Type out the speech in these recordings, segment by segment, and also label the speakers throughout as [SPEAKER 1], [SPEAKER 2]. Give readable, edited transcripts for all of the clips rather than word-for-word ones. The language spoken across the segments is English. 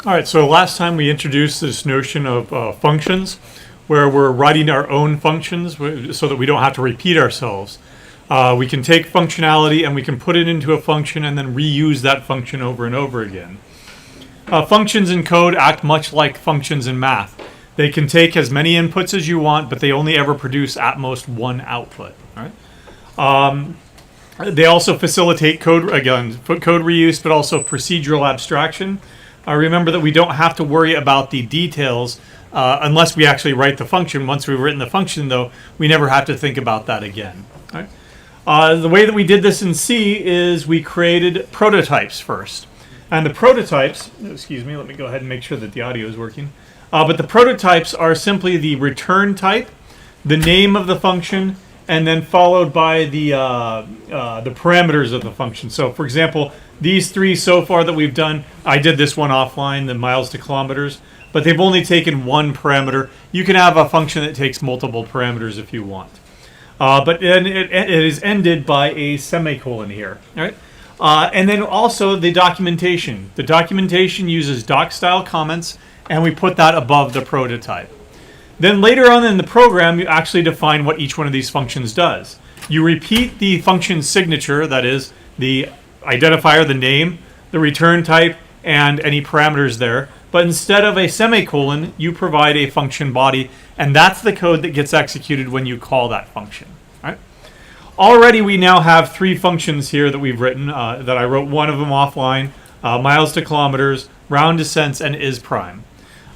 [SPEAKER 1] All right, so last time we introduced this notion of functions, where we're writing our own functions so that we don't have to repeat ourselves. We can take functionality and we can put it into a function and then reuse that function over and over again. Functions in code act much like functions in math. They can take as many inputs as you want, but they only ever produce at most one output. All right? They also facilitate code reuse, but also procedural abstraction. Remember that we don't have to worry about the details unless we actually write the function. Once we've written the function, though, we never have to think about that again. Right? The way that we did this in C is we created prototypes first. And the prototypes, excuse me, let me go ahead and make sure that the audio is working. But the prototypes are simply the return type, the name of the function, and then followed by the parameters of the function. So, for example, these three so far that we've done, I did this one offline, the miles to kilometers, but they've only taken one parameter. You can have a function that takes multiple parameters if you want. But then it is ended by a semicolon here. Right? And then also the documentation. The documentation uses doc-style comments, and we put that above the prototype. Then later on in the program, you actually define what each one of these functions does. You repeat the function signature, that is, the identifier, the name, the return type, and any parameters there. But instead of a semicolon, you provide a function body, and that's the code that gets executed when you call that function. Right? Already we now have three functions here that we've written, that I wrote one of them offline, miles to kilometers, round to cents, and is prime.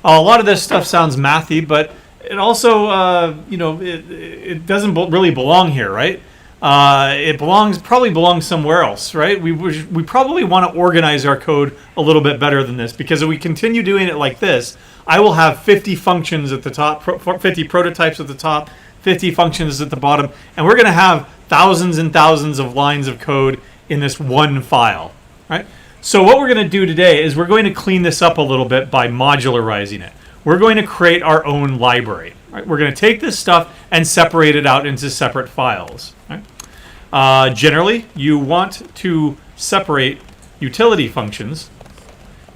[SPEAKER 1] A lot of this stuff sounds mathy, but it also, it doesn't really belong here, right? It probably belongs somewhere else, right? We probably want to organize our code a little bit better than this, because if we continue doing it like this, I will have 50 functions at the top, 50 prototypes at the top, 50 functions at the bottom, and we're going to have thousands and thousands of lines of code in this one file, right? So what we're going to do today is we're going to clean this up a little bit by modularizing it. We're going to create our own library. Right? We're going to take this stuff and separate it out into separate files. Right? Generally, you want to separate utility functions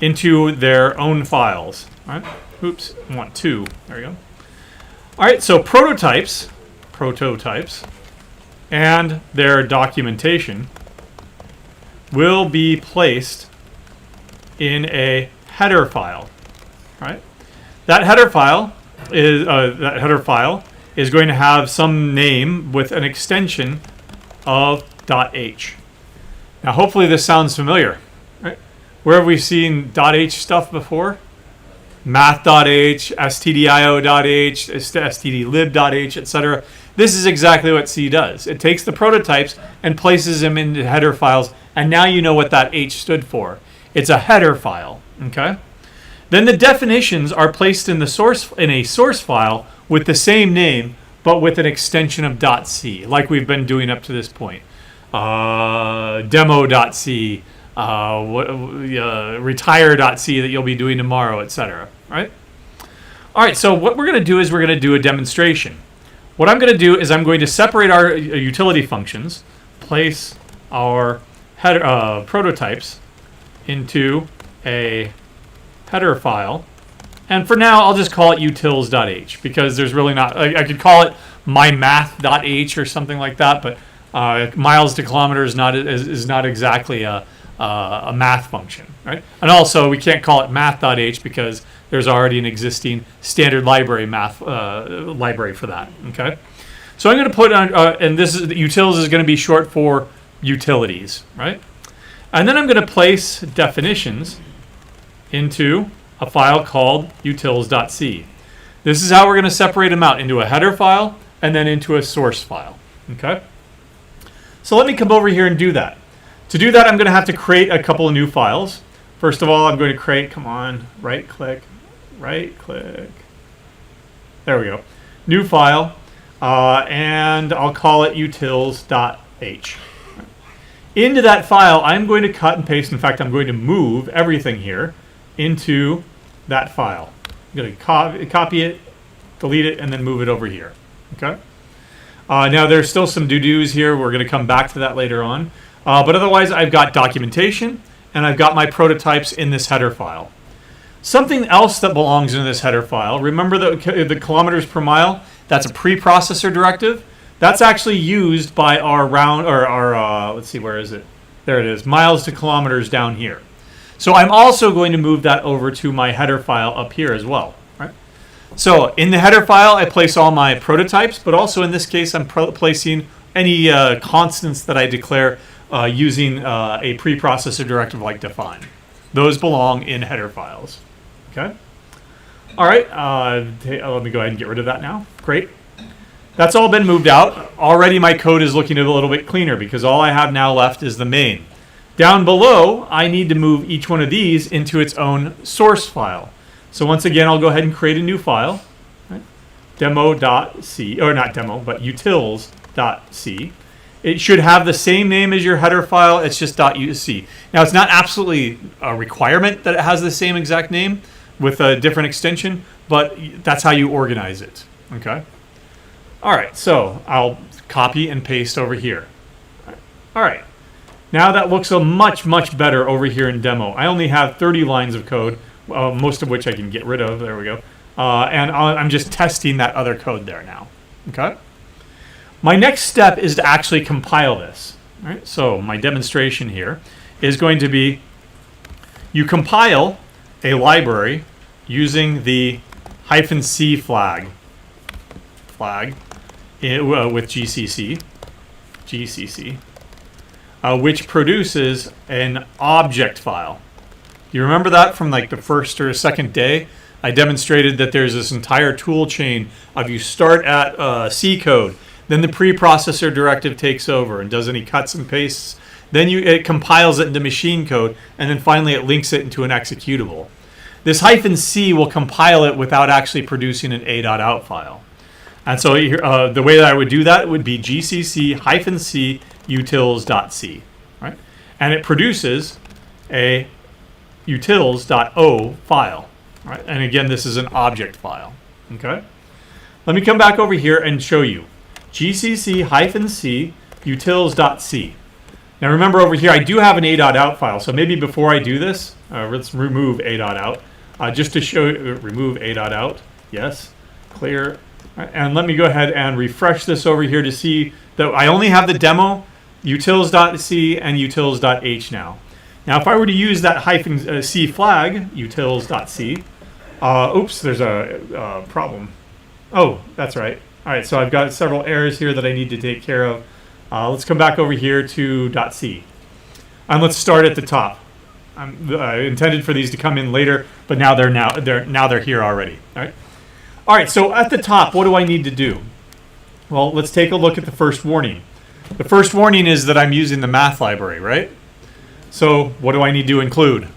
[SPEAKER 1] into their own files. Right? Oops, I want two. There we go. All right, so prototypes, and their documentation will be placed in a header file. Right? That header file is going to have some name with an extension of .h. Now, hopefully, this sounds familiar. Right? Where have we seen .h stuff before? Math.h, stdio.h, stdlib.h, etc. This is exactly what C does. It takes the prototypes and places them into header files, and now you know what that H stood for. It's a header file. Okay. Then the definitions are placed in a source file with the same name, but with an extension of .c, like we've been doing up to this point. Demo.c, retire.c that you'll be doing tomorrow, etc. Right? All right, so what we're going to do is we're going to do a demonstration. What I'm going to do is I'm going to separate our utility functions, place our header, prototypes into a header file, and for now I'll just call it utils.h, because there's really not, I could call it mymath.h or something like that, but miles to kilometers is not exactly a math function, right? And also we can't call it math.h because there's already an existing standard library library for that. Okay, so I'm going to put on, and this is utils is going to be short for utilities, right? And then I'm going to place definitions into a file called utils.c. This is how we're going to separate them out into a header file and then into a source file. Okay? So let me come over here and do that. To do that, I'm going to have to create a couple of new files. First of all, I'm going to create, right click. There we go. New file, and I'll call it utils.h. Into that file, I'm going to cut and paste. In fact, I'm going to move everything here into that file. I'm going to copy it, delete it, and then move it over here. Okay. Now there's still some do-dos here. We're going to come back to that later on. But otherwise, I've got documentation and I've got my prototypes in this header file. Something else that belongs in this header file, remember the kilometers per mile? That's a preprocessor directive. That's actually used by our let's see, where is it? There it is, miles to kilometers down here. So I'm also going to move that over to my header file up here as well. Right? So in the header file, I place all my prototypes, but also in this case, I'm placing any constants that I declare using a preprocessor directive like define. Those belong in header files. Okay. All right. Let me go ahead and get rid of that now. Great. That's all been moved out. Already my code is looking a little bit cleaner because all I have now left is the main. Down below, I need to move each one of these into its own source file. So once again, I'll go ahead and create a new file. Right? Demo.c, or not demo, but utils.c. It should have the same name as your header file. It's just .uc. Now, it's not absolutely a requirement that it has the same exact name with a different extension, but that's how you organize it. Okay. All right, so I'll copy and paste over here. All right, now that looks much better over here in demo. I only have 30 lines of code, most of which I can get rid of. There we go. And I'm just testing that other code there now. Okay. My next step is to actually compile this. All right, so my demonstration here is going to be you compile a library using the -c flag with GCC, which produces an object file. You remember that from like the first or second day? I demonstrated that there's this entire tool chain of you start at C code, then the preprocessor directive takes over and does any cuts and pastes. Then it compiles it into machine code, and then finally it links it into an executable. This -c will compile it without actually producing an a.out file. And so the way that I would do that would be gcc -c utils.c, right? And it produces a utils.o file, right? And again, this is an object file, okay? Let me come back over here and show you. gcc -c utils.c. Now remember over here, I do have an a.out file, so maybe before I do this, let's remove a.out, just to show, remove a.out, yes, clear. And let me go ahead and refresh this over here to see that I only have the demo, utils.c and utils.h now. Now if I were to use that -c flag, utils.c, oops, there's a problem. Oh, that's right. All right, so I've got several errors here that I need to take care of. Let's come back over here to .c. And let's start at the top. I intended for these to come in later, but now they're here already. All right. All right, so at the top, what do I need to do? Well, let's take a look at the first warning. The first warning is that I'm using the math library, right? So what do I need to include?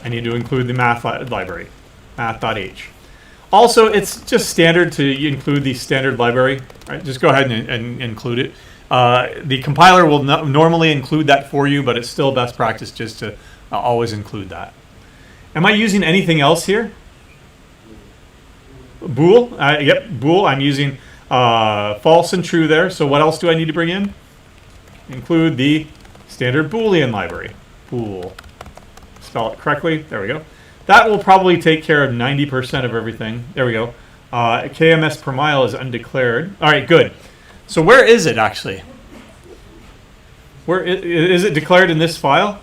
[SPEAKER 1] I need to include the math library, math.h. Also, it's just standard to include the standard library, right? Just go ahead and include it. The compiler will normally include that for you, but it's still best practice just to always include that. Am I using anything else here? Bool? Yep, bool. I'm using false and true there. So what else do I need to bring in? Include the standard Boolean library. Bool. Spell it correctly. There we go. That will probably take care of 90% of everything. There we go. KMS per mile is undeclared. All right, good. So where is it actually? Where is it declared in this file?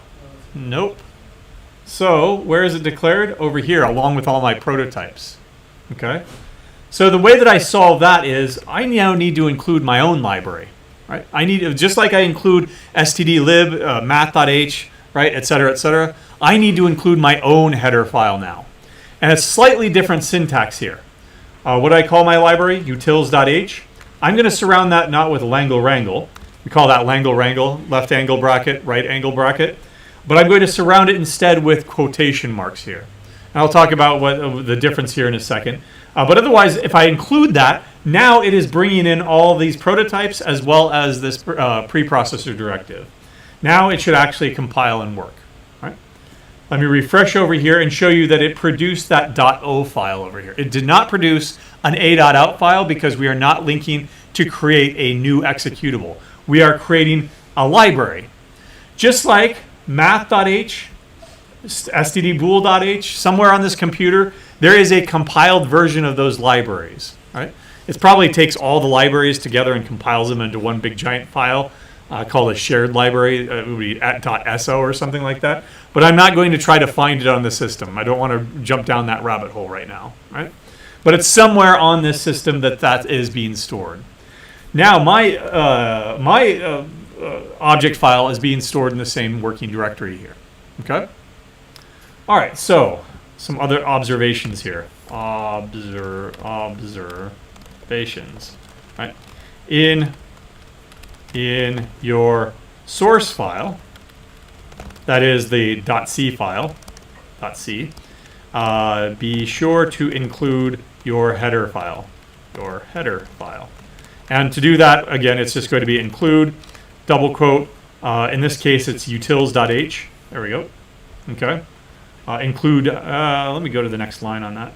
[SPEAKER 1] Nope. So where is it declared? Over here, along with all my prototypes. Okay. So the way that I solve that is I now need to include my own library. Right? I need, just like I include stdlib, math.h, right, et cetera, I need to include my own header file now. And it's slightly different syntax here. What do I call my library? Utils.h. I'm going to surround that not with Langle Wrangle. We call that Langle Wrangle, left angle bracket, right angle bracket. But I'm going to surround it instead with quotation marks here. And I'll talk about what the difference here in a second. But otherwise, if I include that, now it is bringing in all these prototypes as well as this preprocessor directive. Now it should actually compile and work. Right? Let me refresh over here and show you that it produced that .o file over here. It did not produce an a.out file because we are not linking to create a new executable. We are creating a library. Just like math.h stdbool.h, somewhere on this computer, there is a compiled version of those libraries, right? It probably takes all the libraries together and compiles them into one big giant file called a shared library. It would be .so or something like that. But I'm not going to try to find it on the system. I don't want to jump down that rabbit hole right now, right? But it's somewhere on this system that is being stored. Now my object file is being stored in the same working directory here. Okay. All right. So some other observations here. Observations. Right. In your source file, that is the .c file. .c. Be sure to include your header file. And to do that, again, it's just going to be include, double quote. In this case, it's utils.h. There we go. Okay. Include, let me go to the next line on that.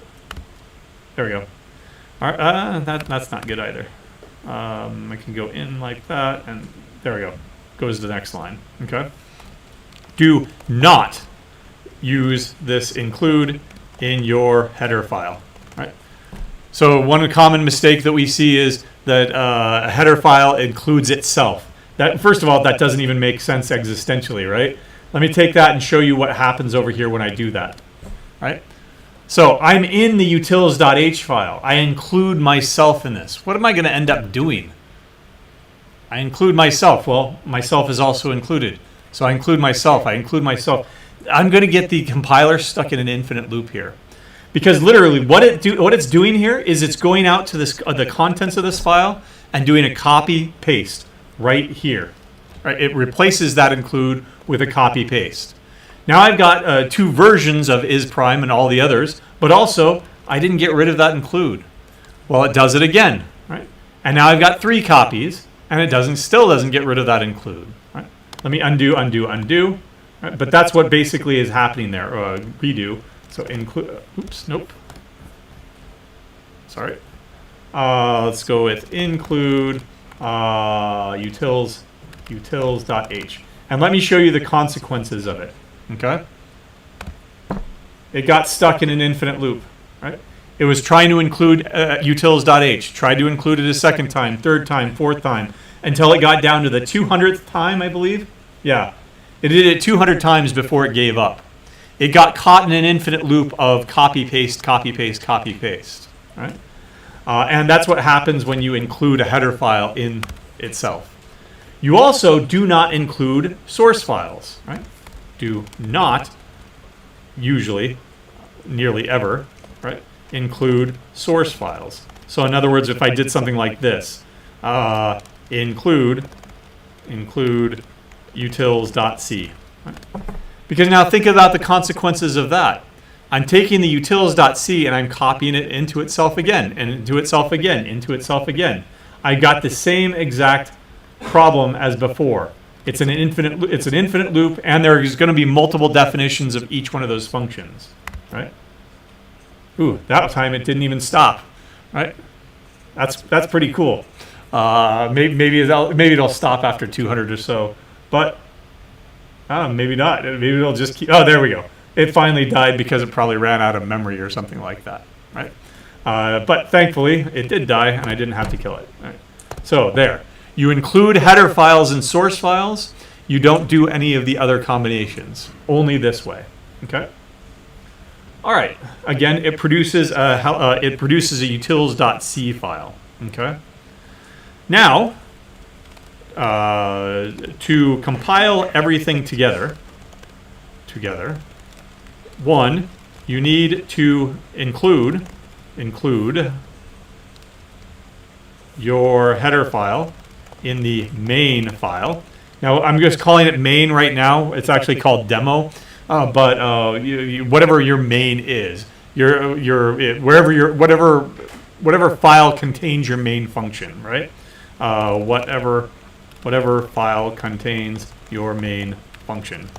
[SPEAKER 1] There we go. All right, that's not good either. I can go in like that, and there we go. Goes to the next line. Okay. Do not use this include in your header file. Right. So one common mistake that we see is that a header file includes itself. That, first of all, that doesn't even make sense existentially, right? Let me take that and show you what happens over here when I do that, right? So I'm in the utils.h file. I include myself in this. What am I going to end up doing? I include myself. Well, myself is also included. So I include myself. I'm going to get the compiler stuck in an infinite loop here. Because literally what it's doing here is it's going out to the contents of this file and doing a copy paste right here. Right? It replaces that include with a copy paste. Now I've got two versions of is prime and all the others, but also I didn't get rid of that include. Well, it does it again, right? And now I've got 3 copies, and it still doesn't get rid of that include. Right? Let me undo. Right? But that's what basically is happening there. Redo. So include. Oops. Nope. Sorry. Let's go with include utils.h. And let me show you the consequences of it. Okay? It got stuck in an infinite loop, right? It was trying to include utils.h, tried to include it a second time, third time, fourth time, until it got down to the 200th time, I believe. Yeah. It did it 200 times before it gave up. It got caught in an infinite loop of copy, paste, copy, paste, copy, paste, right? And that's what happens when you include a header file in itself. You also do not include source files, right? Do not, usually, nearly ever, right, include source files. So in other words, if I did something like this, include utils.c. Right? Because now think about the consequences of that. I'm taking the utils.c and I'm copying it into itself again, and into itself again, into itself again. I got the same exact problem as before. It's an infinite loop, and there's going to be multiple definitions of each one of those functions, right? Ooh, that time it didn't even stop, right? That's pretty cool. Maybe it'll stop after 200 or so, but maybe not. Maybe it'll just keep. Oh, there we go. It finally died because it probably ran out of memory or something like that, right? But thankfully, it did die, and I didn't have to kill it. Right? So there. You include header files and source files. You don't do any of the other combinations. Only this way. Okay. All right. Again, it produces a utils.c file. Okay. Now, to compile everything together, one, you need to include your header file in the main file. Now I'm just calling it main right now. It's actually called demo, but whatever your main is, whatever file contains your main function, right? Whatever file contains your main function.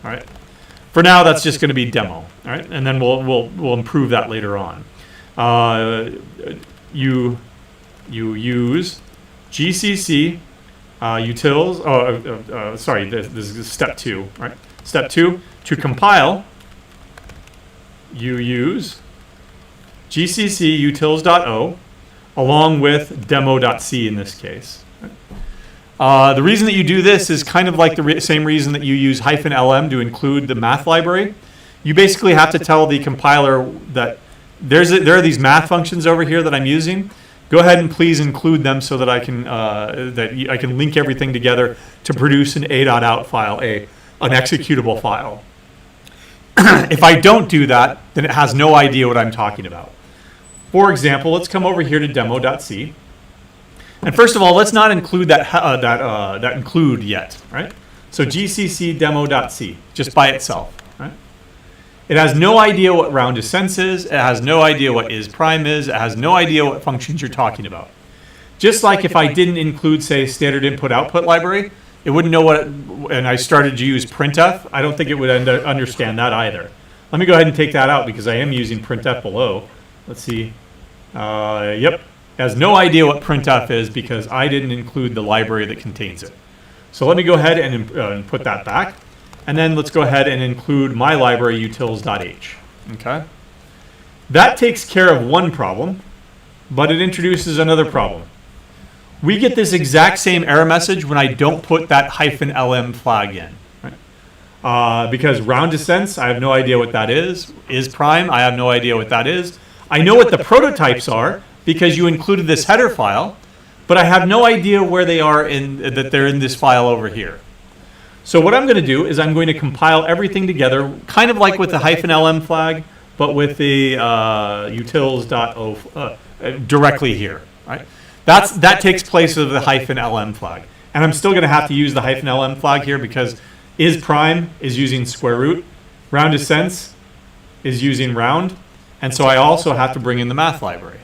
[SPEAKER 1] All right. For now, that's just going to be demo. All right, and then we'll improve that later on. You use GCC utils. Sorry, this is step 2, right? Step 2, to compile, you use gcc utils.o along with demo.c in this case. The reason that you do this is kind of like the same reason that you use -lm to include the math library. You basically have to tell the compiler that there are these math functions over here that I'm using. Go ahead and please include them so that I can link everything together to produce an a.out file, an executable file. If I don't do that, then it has no idea what I'm talking about. For example, let's come over here to demo.c. And first of all, let's not include that include yet, right? So gcc demo.c, just by itself, right? It has no idea what round descents is. It has no idea what is prime is. It has no idea what functions you're talking about. Just like if I didn't include, say, standard input-output library, it wouldn't know what, and I started to use printf, I don't think it would understand that either. Let me go ahead and take that out because I am using printf below. Let's see. Yep. It has no idea what printf is because I didn't include the library that contains it. So let me go ahead and put that back. And then let's go ahead and include my library utils.h. Okay? That takes care of one problem, but it introduces another problem. We get this exact same error message when I don't put that -lm flag in. Right? Because round descents, I have no idea what that is. Is prime, I have no idea what that is. I know what the prototypes are because you included this header file, but I have no idea where they are that they're in this file over here. So what I'm going to do is I'm going to compile everything together, kind of like with the -lm flag, but with the utils.o directly here. Right? That takes place of the -lm flag. And I'm still going to have to use the -lm flag here because is prime is using square root, round descents is using round, and so I also have to bring in the math library.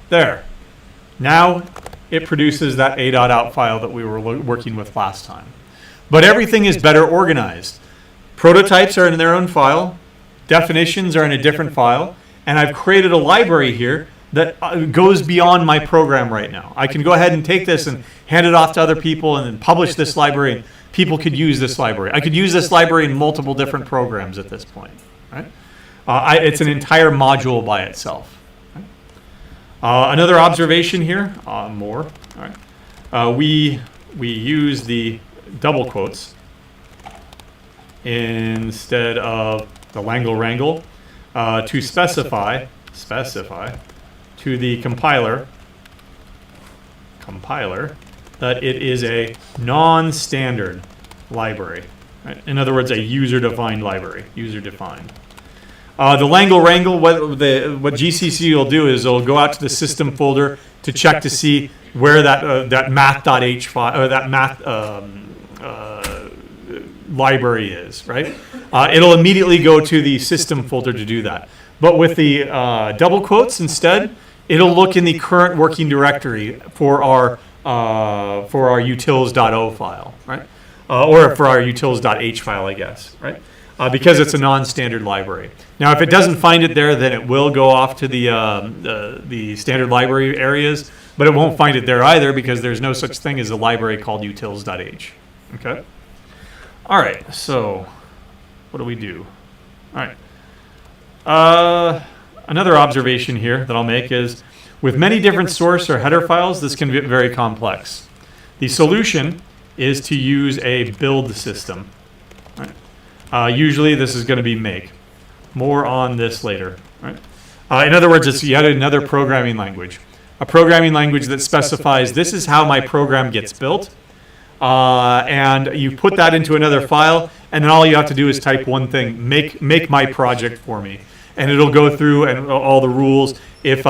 [SPEAKER 1] There. Now it produces that a.out file that we were working with last time. But everything is better organized. Prototypes are in their own file, definitions are in a different file, and I've created a library here that goes beyond my program right now. I can go ahead and take this and hand it off to other people and then publish this library, and people could use this library. I could use this library in multiple different programs at this point. Right? It's an entire module by itself. Right? Another observation here, more. All right. We use the double quotes instead of the langle-wrangle to specify to the compiler that it is a non-standard library. Right? In other words, a user-defined library, user-defined. The langle-wrangle, what GCC will do is it'll go out to the system folder to check to see where that math.h file or that math library is, right? It'll immediately go to the system folder to do that. But with the double quotes instead, it'll look in the current working directory for our utils.o file, right? Or for our utils.h file, I guess, right? Because it's a non-standard library. Now, if it doesn't find it there, then it will go off to the standard library areas, but it won't find it there either because there's no such thing as a library called utils.h. Okay? All right, so what do we do? All right. Another observation here that I'll make is with many different source or header files, this can get very complex. The solution is to use a build system. Right? Usually this is going to be make. More on this later. Right? In other words, it's yet another programming language. A programming language that specifies this is how my program gets built. And you put that into another file, and then all you have to do is type one thing, make my project for me. And it'll go through and all the rules. If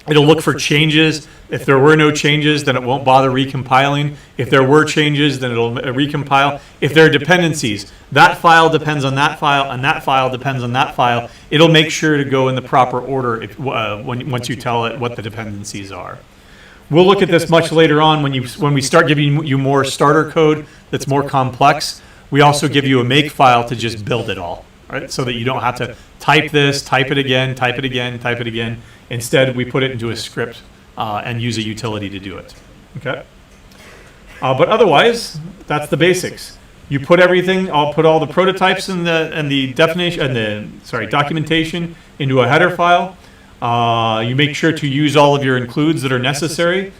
[SPEAKER 1] it'll look for changes. If there were no changes, then it won't bother recompiling. If there were changes, then it'll recompile. If there are dependencies, that file depends on that file, and that file depends on that file. It'll make sure to go in the proper order once you tell it what the dependencies are. We'll look at this much later on when we start giving you more starter code that's more complex. We also give you a make file to just build it all, right? So that you don't have to type this, type it again, type it again, type it again. Instead, we put it into a script and use a utility to do it. Okay. But otherwise, that's the basics. You put everything. I'll put all the prototypes and the definition and documentation into a header file. You make sure to use all of your includes that are necessary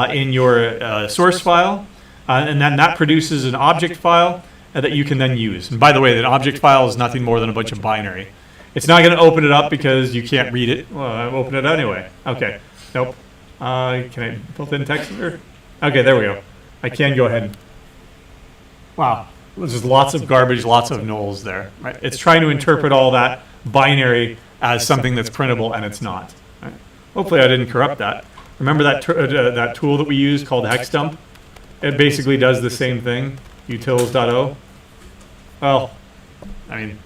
[SPEAKER 1] in your source file, and then that produces an object file that you can then use. And by the way, that object file is nothing more than a bunch of binary. It's not going to open it up because you can't read it. Well, I'll open it anyway. Okay. Nope. Can I built-in text editor? Okay, there we go. I can go ahead. Wow. There's just lots of garbage, lots of nulls there. Right? It's trying to interpret all that binary as something that's printable, and it's not. Right? Hopefully I didn't corrupt that. Remember that tool that we use called hexdump? It basically does the same thing, utils.o. Well, I mean,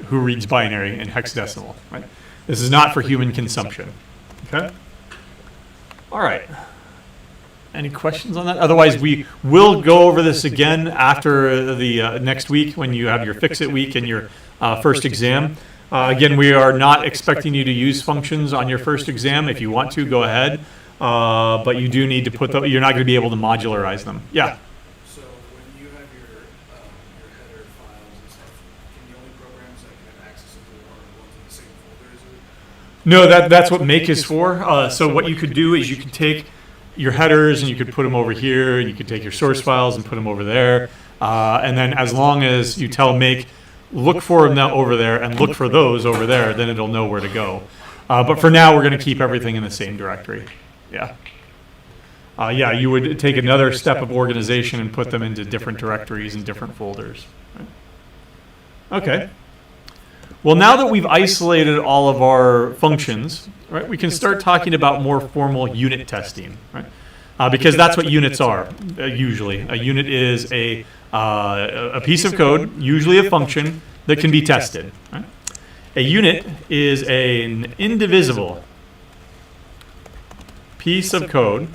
[SPEAKER 1] who reads binary in hexadecimal, right? This is not for human consumption, okay? All right. Any questions on that? Otherwise, we will go over this again after the next week when you have your fix-it week and your first exam. Again, we are not expecting you to use functions on your first exam. If you want to, go ahead. But you do need to put them, you're not going to be able to modularize them. Yeah?
[SPEAKER 2] So when you have your header files and stuff, can the only programs that can have access to it are the ones in the same folder, is it?
[SPEAKER 1] No, that's what make is for. So what you could do is you could take your headers and you could put them over here, and you could take your source files and put them over there. And then as long as you tell make, look for them over there and look for those over there, then it'll know where to go. But for now, we're going to keep everything in the same directory. Yeah. Yeah, you would take another step of organization and put them into different directories and different folders. Right? Okay. Well, now that we've isolated all of our functions, right, we can start talking about more formal unit testing, right? Because that's what units are, usually. A unit is a piece of code, usually a function, that can be tested. Right? A unit is an indivisible piece of code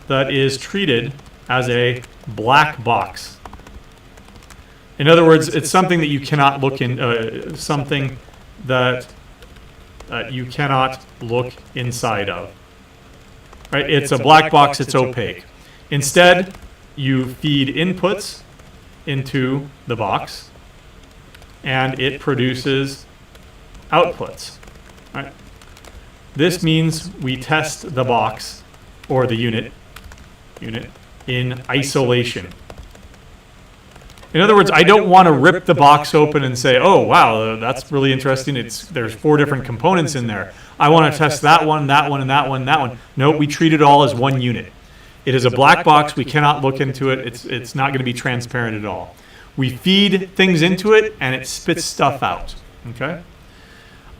[SPEAKER 1] that is treated as a black box. In other words, it's something that you cannot look in, something that you cannot look inside of. Right? It's a black box, it's opaque. Instead, you feed inputs into the box, and it produces outputs. Right? This means we test the box, or the unit in isolation. In other words, I don't want to rip the box open and say, oh, wow, that's really interesting. There's 4 different components in there. I want to test that one, and that one, and that one. No, we treat it all as one unit. It is a black box. We cannot look into it. It's not going to be transparent at all. We feed things into it, and it spits stuff out. Okay?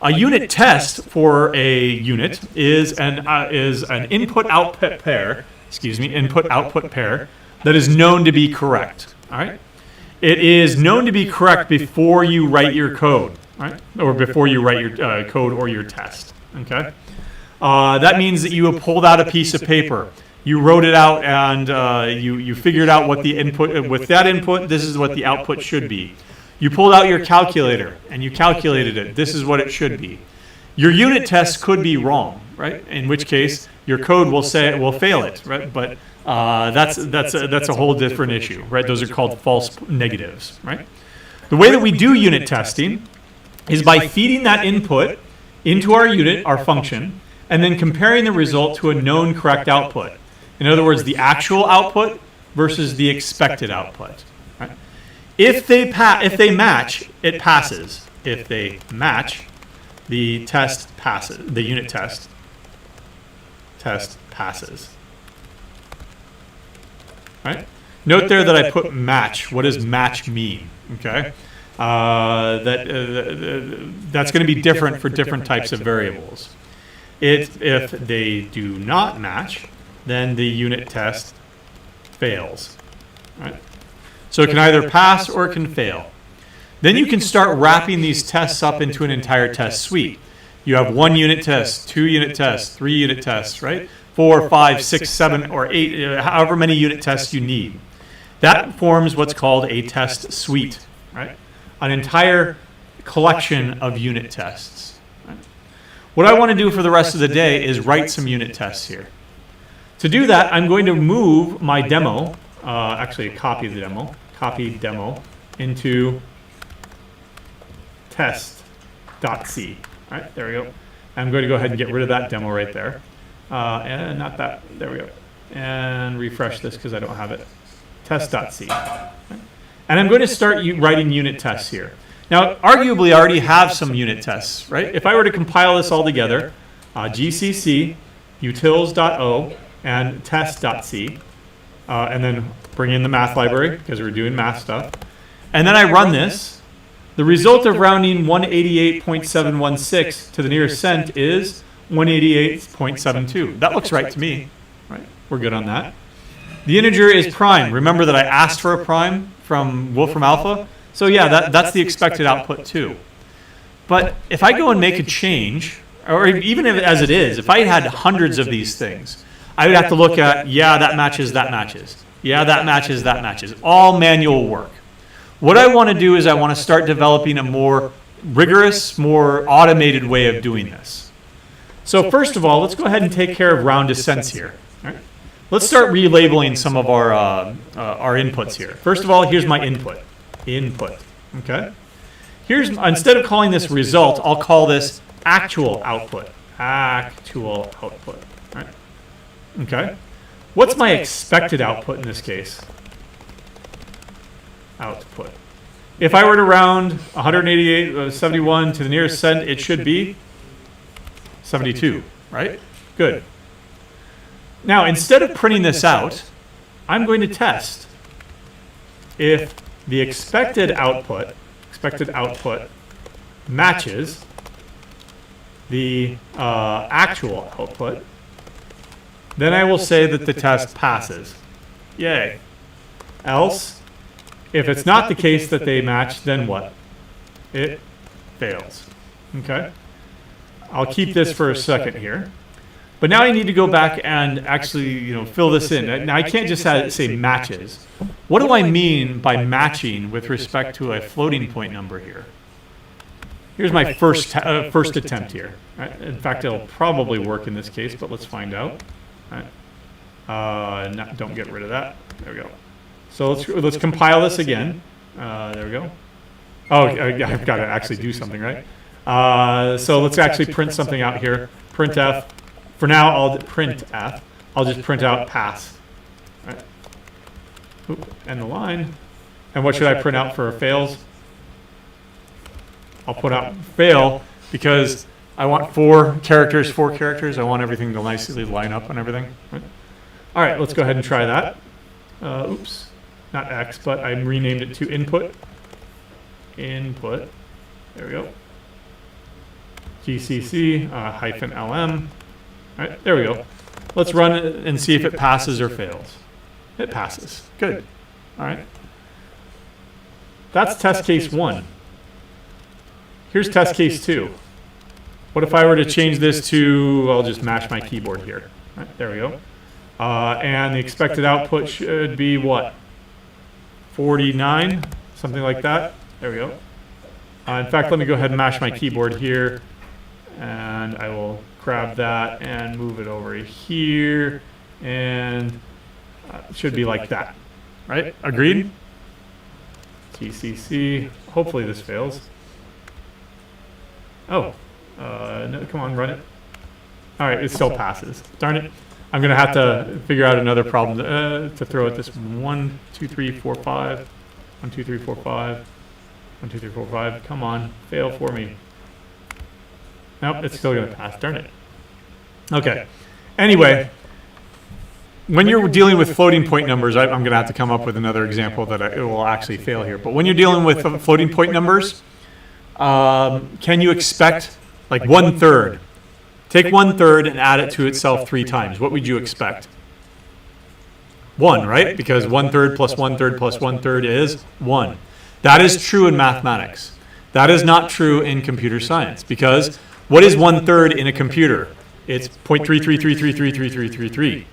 [SPEAKER 1] A unit test for a unit is an input-output pair. Input-output pair that is known to be correct. All right. It is known to be correct before you write your code, right? Or before you write your code or your test. Okay. That means that you have pulled out a piece of paper. You wrote it out and you figured out what the input, with that input, this is what the output should be. You pulled out your calculator and you calculated it. This is what it should be. Your unit test could be wrong, right? In which case your code will fail it, right? But that's a whole different issue, right? Those are called false negatives, right? The way that we do unit testing is by feeding that input into our unit, our function, and then comparing the result to a known correct output. In other words, the actual output versus the expected output. Right? If they match, it passes. If they match, the test passes. The unit test passes. Right? Note there that I put match. What does match mean? Okay, that's going to be different for different types of variables. If they do not match, then the unit test fails. Right? So it can either pass or it can fail. Then you can start wrapping these tests up into an entire test suite. You have 1 unit test, 2 unit tests, 3 unit tests, right? 4, 5, 6, 7, or 8, however many unit tests you need. That forms what's called a test suite, right? An entire collection of unit tests. Right? What I want to do for the rest of the day is write some unit tests here. To do that, I'm going to move my demo, actually a copy of the demo. copy demo into test.c. All right, there we go. I'm going to go ahead and get rid of that demo right there. And not that, there we go. And refresh this because I don't have it. Test.c. And I'm going to start writing unit tests here. Now, arguably, I already have some unit tests, right? If I were to compile this all together, gcc, utils.o, and test.c, and then bring in the math library because we're doing math stuff. And then I run this. The result of rounding 188.716 to the nearest cent is 188.72. That looks right to me, right? We're good on that. The integer is prime. Remember that I asked for a prime from Wolfram Alpha? So yeah, that's the expected output too. But if I go and make a change, or even if, as it is, if I had hundreds of these things, I would have to look at, yeah, that matches, that matches. Yeah, that matches, that matches. All manual work. What I want to do is I want to start developing a more rigorous, more automated way of doing this. So first of all, let's go ahead and take care of round descents here. All right? Let's start relabeling some of our inputs here. First of all, here's my input. Input. Okay? Instead of calling this result, I'll call this actual output. Actual output. All right? Okay? What's my expected output in this case? Output. If I were to round 188.71 to the nearest cent, it should be 72, right? Good. Now, instead of printing this out, I'm going to test if the expected output matches the actual output, then I will say that the test passes. Yay. Else, if it's not the case that they match, then what? It fails. Okay? I'll keep this for a second here. But now I need to go back and actually, fill this in. Now I can't just say matches. What do I mean by matching with respect to a floating point number here? Here's my first attempt here. Right? In fact, it'll probably work in this case, but let's find out. Right? Don't get rid of that. There we go. So let's compile this again. There we go. Oh, I've got to actually do something, right? So let's actually print something out here. Printf. For now, I'll printf. I'll just print out pass. Right. Oop, end the line. And what should I print out for fails? I'll put out fail because I want four characters. I want everything to nicely line up and everything. Right. All right, let's go ahead and try that. Oops, not X, but I renamed it to input. Input. There we go. GCC hyphen LM. All right, there we go. Let's run it and see if it passes or fails. It passes. Good. All right. That's test case 1. Here's test case 2. What if I were to change this to, I'll just mash my keyboard here. All right, there we go. And the expected output should be what? 49, something like that. There we go. In fact, let me go ahead and mash my keyboard here. And I will grab that and move it over here. And it should be like that. Right? Agreed? GCC. Hopefully this fails. Oh. No, come on, run it. All right, it still passes. Darn it. I'm going to have to figure out another problem to throw at this. 1, 2, 3, 4, 5. 1, 2, 3, 4, 5. 1, 2, 3, 4, 5. Come on, fail for me. Nope, it's still going to pass. Darn it. Okay. Anyway, when you're dealing with floating point numbers, I'm going to have to come up with another example that it will actually fail here. But when you're dealing with floating point numbers, can you expect like 1/3? Take 1/3 and add it to itself 3 times. What would you expect? 1, right? Because 1/3 plus 1/3 plus 1/3 is 1. That is true in mathematics. That is not true in computer science, because what is 1/3 in a computer? It's 0.33333333,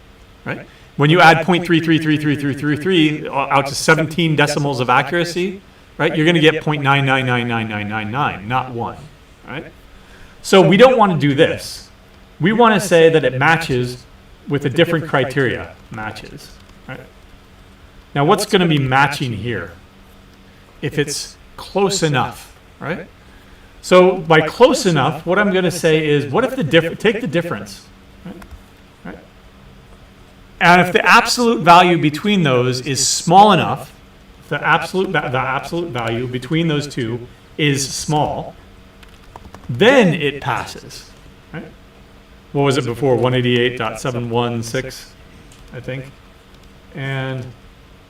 [SPEAKER 1] right? When you add 0.333333 out to 17 decimals of accuracy, right, you're going to get 0.9999999, not 1, right? So we don't want to do this. We want to say that it matches with a different criteria. Matches, right? Now what's going to be matching here? If it's close enough, right? So by close enough, what I'm going to say is, what if take the difference, right? And if the absolute value between those is small enough, the absolute value between those two is small, then it passes, right? What was it before? 188.716, I think. And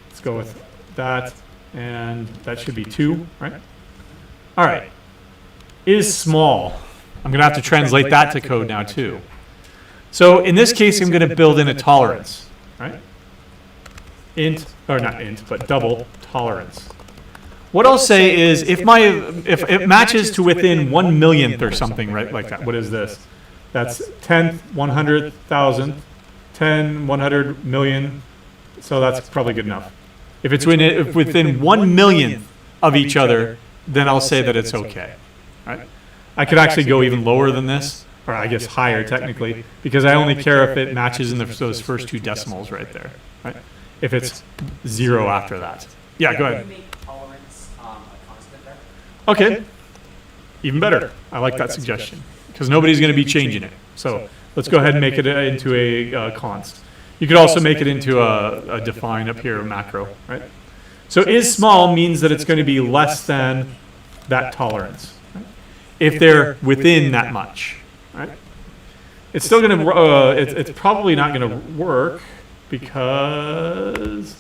[SPEAKER 1] let's go with that, and that should be 2, right? All right. Is small. I'm going to have to translate that to code now too. So in this case, I'm going to build in a tolerance, right? Int, or not int, but double tolerance. What I'll say is if it matches to within 1/1,000,000th or something, right, like that. What is this? That's 10th, 100th, 1000th, 10, 100 million. So that's probably good enough. If it's within 1/1,000,000th of each other, then I'll say that it's okay. Right? I could actually go even lower than this, or I guess higher technically, because I only care if it matches in those first 2 decimals right there. Right? If it's 0 after that. Yeah, go ahead. Okay, even better. I like that suggestion, because nobody's going to be changing it. So let's go ahead and make it into a const. You could also make it into a define up here, a macro, right? So is small means that it's going to be less than that tolerance, right? If they're within that much, right? It's still going to, it's probably not going to work because,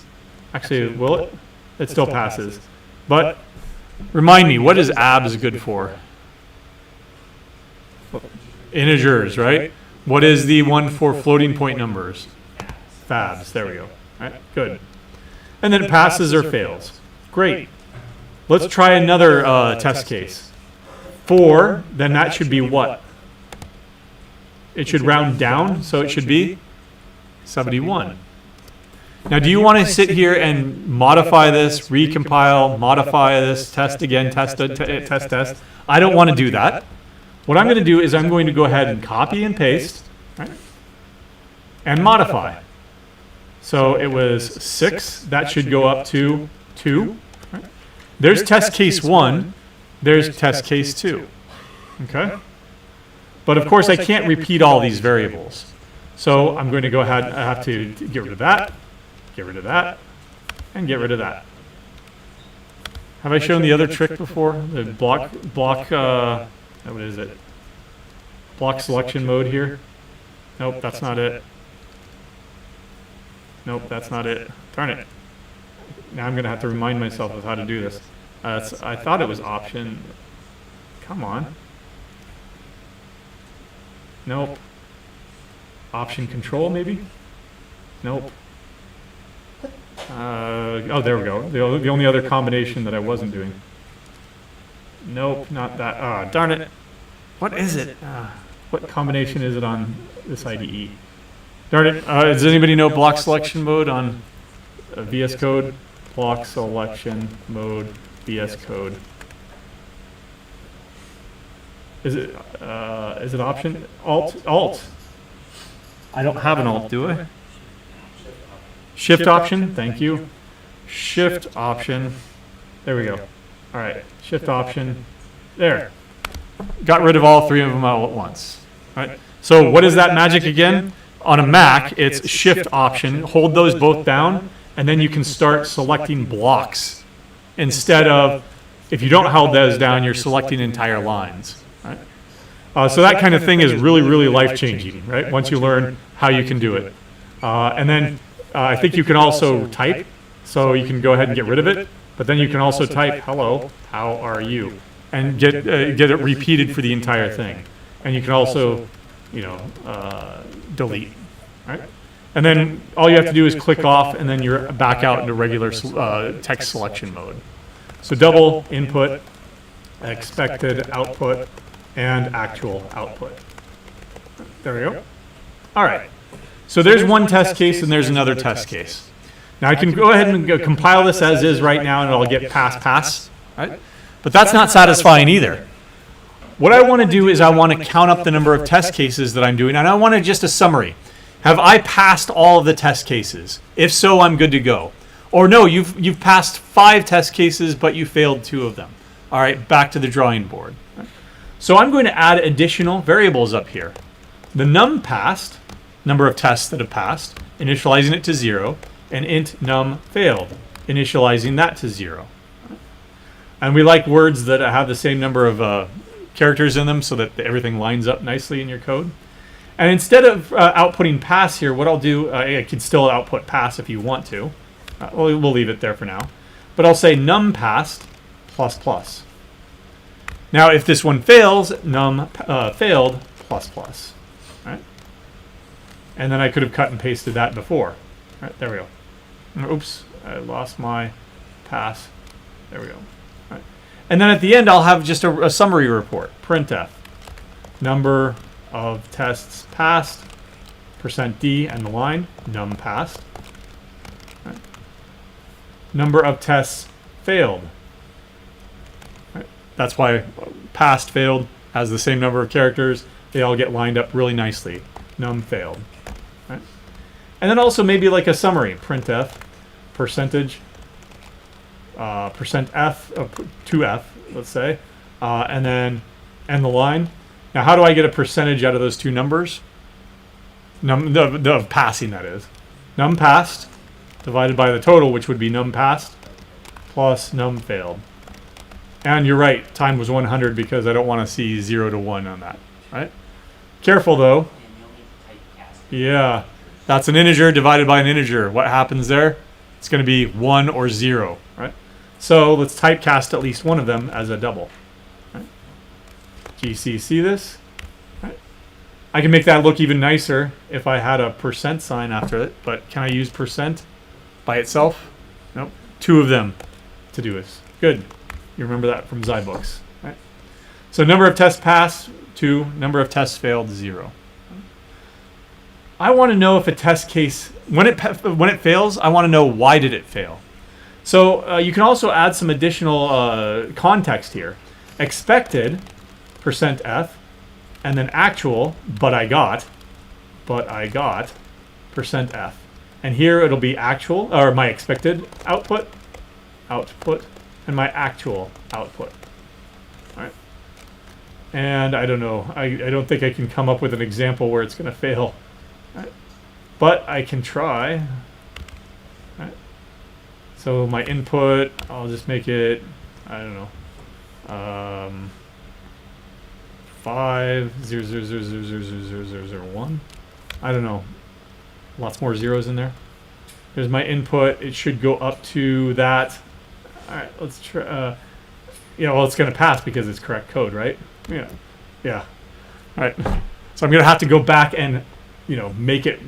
[SPEAKER 1] actually, will it? It still passes. But remind me, what is abs good for? Integers, right? What is the one for floating point numbers? Fabs, there we go. All right, good. And then it passes or fails. Great. Let's try another test case. 4, then that should be what? It should round down, so it should be 71. Now, do you want to sit here and modify this, recompile, modify this, test again, test. I don't want to do that. What I'm going to do is I'm going to go ahead and copy and paste, right? And modify. So it was 6. That should go up to 2. Right? There's test case 1. There's test case 2. Okay? But of course, I can't repeat all these variables. So I'm going to go ahead. I have to get rid of that, get rid of that, and get rid of that. Have I shown the other trick before? The block. What is it? Block selection mode here. Nope, that's not it. Nope, that's not it. Darn it. Now I'm going to have to remind myself of how to do this. I thought it was option. Come on. Nope. Option control, maybe? Nope. Oh, there we go. The only other combination that I wasn't doing. Nope, not that. Ah, darn it. What is it? What combination is it on this IDE? Darn it. Does anybody know block selection mode on VS Code? Block selection mode, VS Code. Is it option? Alt. I don't have an alt, do I? Shift option, thank you. Shift option. There we go. All right, shift option. There. Got rid of all 3 of them all at once. All right. So what is that magic again? On a Mac, it's shift option. Hold those both down, and then you can start selecting blocks. Instead of, if you don't hold those down, you're selecting entire lines. Right? So that kind of thing is really, really life-changing, right? Once you learn how you can do it. And then I think you can also type, so you can go ahead and get rid of it. But then you can also type, hello, how are you? And get it repeated for the entire thing. And you can also, delete, right? And then all you have to do is click off, and then you're back out into regular text selection mode. So double input, expected output, and actual output. There we go. All right. So there's one test case, and there's another test case. Now I can go ahead and compile this as is right now, and it'll get pass, right? But that's not satisfying either. What I want to do is I want to count up the number of test cases that I'm doing, and I want just a summary. Have I passed all of the test cases? If so, I'm good to go. Or no, you've passed 5 test cases, but you failed 2 of them. All right, back to the drawing board. So I'm going to add additional variables up here. The num passed, number of tests that have passed, initializing it to 0, and int num failed, initializing that to 0. And we like words that have the same number of characters in them so that everything lines up nicely in your code. And instead of outputting pass here, what I'll do, I could still output pass if you want to. We'll leave it there for now. But I'll say num passed plus plus. Now, if this one fails, num failed plus plus. Right? And then I could have cut and pasted that before. Right, there we go. Oops, I lost my pass. There we go. Right. And then at the end, I'll have just a summary report. Printf. Number of tests passed. %d and the line. Num passed. Right. Number of tests failed. Right. That's why passed, failed has the same number of characters. They all get lined up really nicely. Num failed. Right. And then also maybe like a summary. Printf. Percentage. %f, 2f, let's say, and then end the line. Now, how do I get a percentage out of those 2 numbers? Of passing, that is. Num passed divided by the total, which would be num passed, plus num failed. And you're right, time was 100 because I don't want to see 0 to 1 on that, right? Careful, though. Yeah, that's an integer divided by an integer. What happens there? It's going to be 1 or 0, right? So let's typecast at least one of them as a double. Right? GCC this. Right? I can make that look even nicer if I had a % sign after it, but can I use % by itself? Nope. 2 of them to do this. Good. You remember that from Zybooks. Right? So number of tests passed, 2. Number of tests failed, 0. I want to know if a test case, when it fails, I want to know why did it fail. So you can also add some additional context here. Expected, %f, and then actual, but I got, %f. And here it'll be actual, or my expected output, and my actual output. All right. And I don't know, I don't think I can come up with an example where it's going to fail. Right. But I can try. Right. So my input, I'll just make it, I don't know, 5 0 0 0 0 0 0 0 0 1. I don't know. Lots more zeros in there. There's my input. It should go up to that. All right, let's try. Well, it's going to pass because it's correct code, right? Yeah. All right. So I'm going to have to go back and make it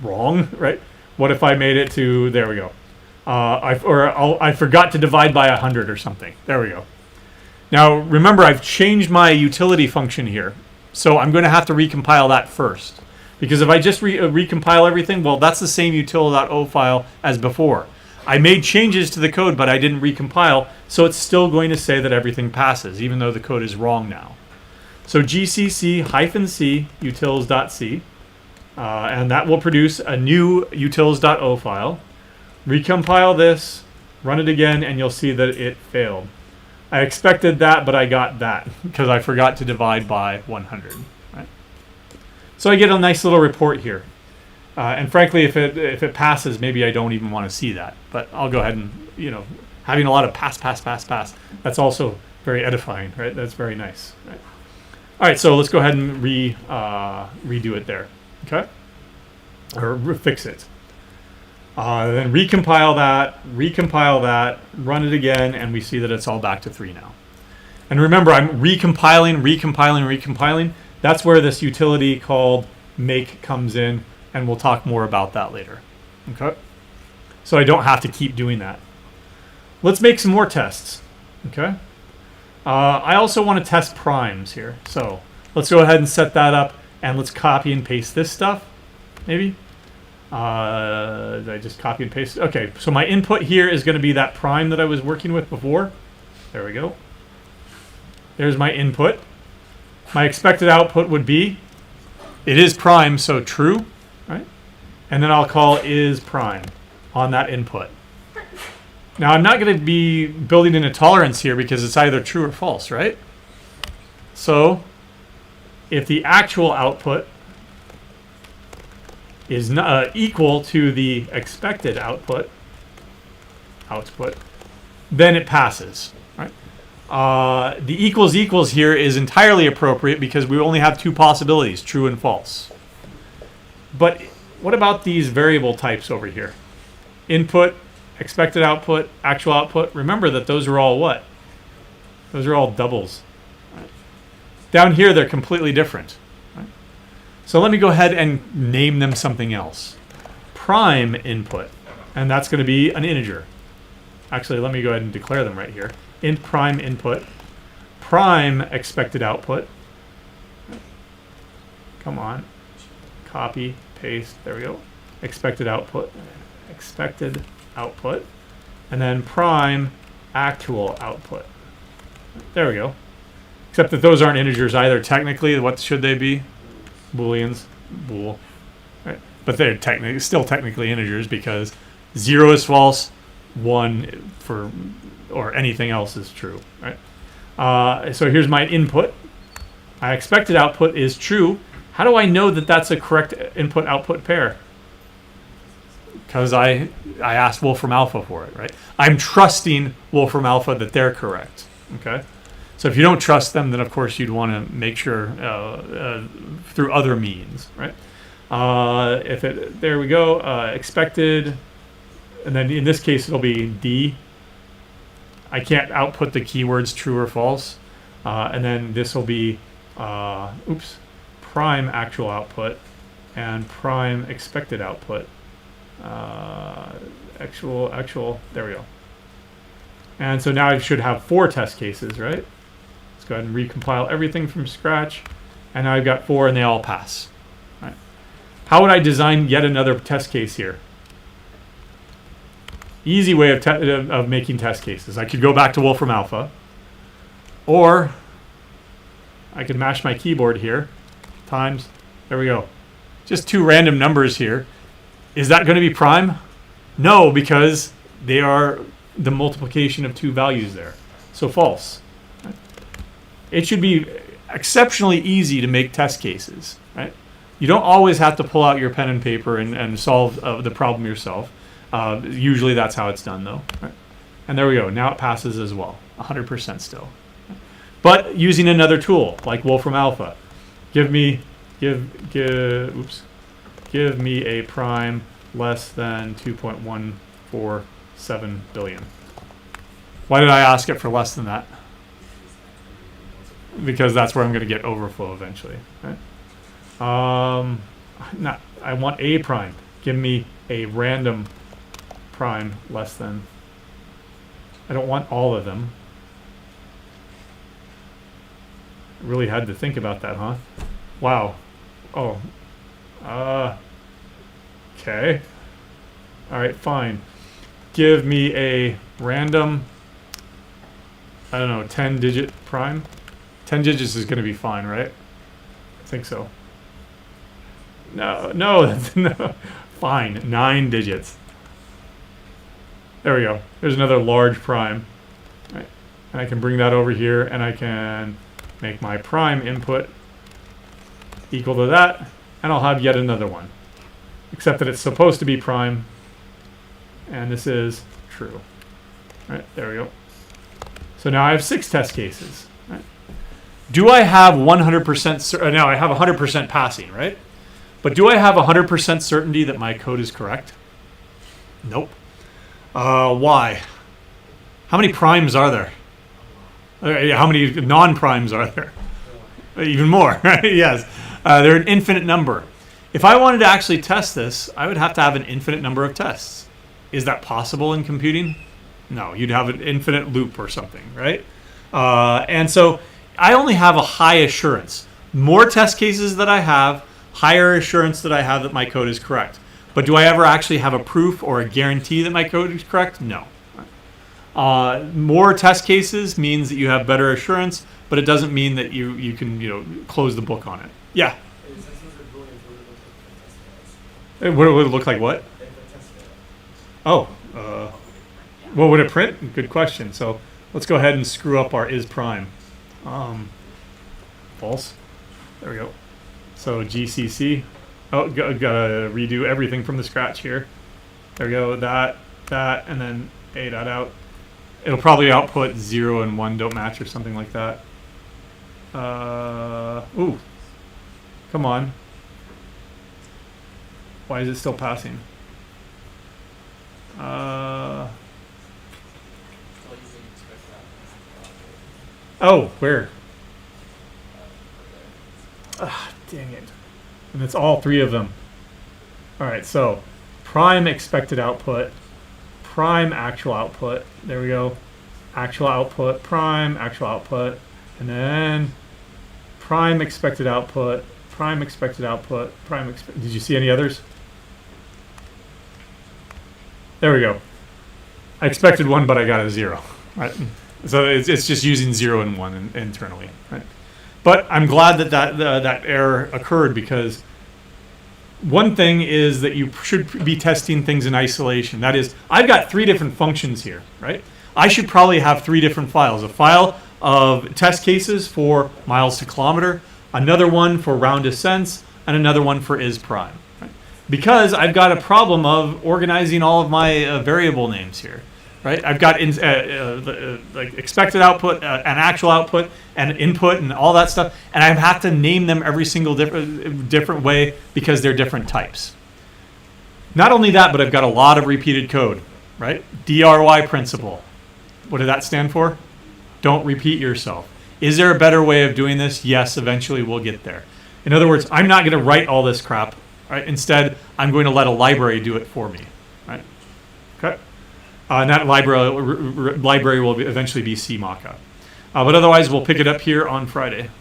[SPEAKER 1] wrong, right? What if I made it to, there we go. I forgot to divide by 100 or something. There we go. Now, remember, I've changed my utility function here. So I'm going to have to recompile that first. Because if I just recompile everything, well, that's the same util.o file as before. I made changes to the code, but I didn't recompile, so it's still going to say that everything passes, even though the code is wrong now. So gcc -c utils.c, and that will produce a new utils.o file. Recompile this, run it again, and you'll see that it failed. I expected that, but I got that because I forgot to divide by 100. Right? So I get a nice little report here. And frankly, if it passes, maybe I don't even want to see that. But I'll go ahead and, having a lot of pass, that's also very edifying, right? That's very nice. Right? All right, so let's go ahead and redo it there, okay? Or fix it. Then recompile that, run it again, and we see that it's all back to 3 now. And remember, I'm recompiling. That's where this utility called make comes in, and we'll talk more about that later. Okay? So I don't have to keep doing that. Let's make some more tests. Okay? I also want to test primes here. So let's go ahead and set that up, and let's copy and paste this stuff, maybe. Did I just copy and paste? Okay, so my input here is going to be that prime that I was working with before. There we go. There's my input. My expected output would be, it is prime, so true, right? And then I'll call is prime on that input. Now I'm not going to be building in a tolerance here because it's either true or false, right? So if the actual output is equal to the expected output, then it passes, right? The equals equals here is entirely appropriate because we only have two possibilities, true and false. But what about these variable types over here? Input, expected output, actual output. Remember that those are all what? Those are all doubles. Right? Down here, they're completely different. Right? So let me go ahead and name them something else. Prime input, and that's going to be an integer. Actually, let me go ahead and declare them right here. Int prime input, prime expected output. Come on. Copy, paste, there we go. Expected output, and then prime actual output. There we go. Except that those aren't integers either. Technically, what should they be? Booleans, bool. Right? But they're still technically integers because 0 is false, 1 or anything else is true. Right? So here's my input. My expected output is true. How do I know that that's a correct input-output pair? Because I asked Wolfram Alpha for it, right? I'm trusting Wolfram Alpha that they're correct, okay? So if you don't trust them, then of course you'd want to make sure through other means, right? There we go, expected, and then in this case it'll be D. I can't output the keywords true or false, and then this will be, prime actual output and prime expected output. Actual, there we go. And so now I should have 4 test cases, right? Let's go ahead and recompile everything from scratch. And now I've got 4 and they all pass. Right. How would I design yet another test case here? Easy way of making test cases. I could go back to Wolfram Alpha, or I could mash my keyboard here, times, there we go. Just 2 random numbers here. Is that going to be prime? No, because they are the multiplication of 2 values there. So false. Right? It should be exceptionally easy to make test cases. Right? You don't always have to pull out your pen and paper and solve the problem yourself. Usually that's how it's done, though. Right? And there we go. Now it passes as well. 100% still. But using another tool like Wolfram Alpha. Give me a prime less than 2.147 billion. Why did I ask it for less than that? Because that's where I'm going to get overflow eventually. Right? I want a prime. Give me a random prime less than. I don't want all of them. I really had to think about that, huh? Wow. Oh. Okay. All right, fine. Give me a random, I don't know, 10-digit prime. 10 digits is going to be fine, right? I think so. No, no. Fine, 9 digits. There we go. There's another large prime. Right. And I can bring that over here, and I can make my prime input equal to that, and I'll have yet another one. Except that it's supposed to be prime, and this is true. Right, there we go. So now I have 6 test cases. Right? Do I have 100%? Now I have 100% passing, right? But do I have 100% certainty that my code is correct? Nope. Why? How many primes are there? How many non-primes are there? Even more, right? Yes. They're an infinite number. If I wanted to actually test this, I would have to have an infinite number of tests. Is that possible in computing? No, you'd have an infinite loop or something, right? And so I only have a high assurance. More test cases that I have, higher assurance that I have that my code is correct. But do I ever actually have a proof or a guarantee that my code is correct? No. More test cases means that you have better assurance, but it doesn't mean that you can close the book on it. Yeah. What would it look like? What? Oh. What would it print? Good question. So let's go ahead and screw up our is prime. False. There we go. So GCC. Oh, gotta redo everything from the scratch here. There we go. That, and then A dot out. It'll probably output 0 and 1 don't match or something like that. Ooh. Come on. Why is it still passing? Oh, where? Ah, dang it. And it's all three of them. All right, so prime expected output, prime actual output. There we go. Actual output, prime actual output, and then prime expected output, prime expected output, did you see any others? There we go. I expected 1, but I got a 0. Right? So it's just using 0 and 1 internally. Right? But I'm glad that that error occurred, because one thing is that you should be testing things in isolation. That is, I've got 3 different functions here, right? I should probably have 3 different files. A file of test cases for miles to kilometer, another one for round distance, and another one for is prime. Right? Because I've got a problem of organizing all of my variable names here. Right? I've got like expected output, and actual output, and input, and all that stuff, and I have to name them every single different way because they're different types. Not only that, but I've got a lot of repeated code. Right? DRY principle. What did that stand for? Don't repeat yourself. Is there a better way of doing this? Yes, eventually we'll get there. In other words, I'm not going to write all this crap. Right? Instead, I'm going to let a library do it for me. Right? Okay. And that library will eventually be CMACA. But otherwise, we'll pick it up here on Friday.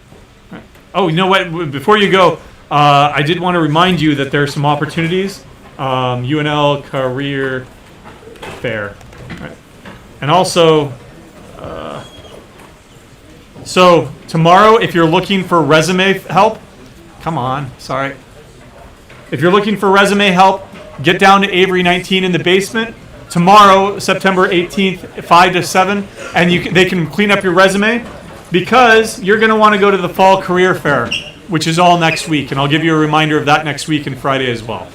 [SPEAKER 1] Right. Oh, you know what? Before you go, I did want to remind you that there are some opportunities. UNL Career Fair. Right. And also, so tomorrow, if you're looking for resume help, come on, sorry. If you're looking for resume help, get down to Avery 19 in the basement. Tomorrow, September 18th, 5 to 7, and they can clean up your resume, because you're going to want to go to the Fall Career Fair, which is all next week, and I'll give you a reminder of that next week and Friday as well.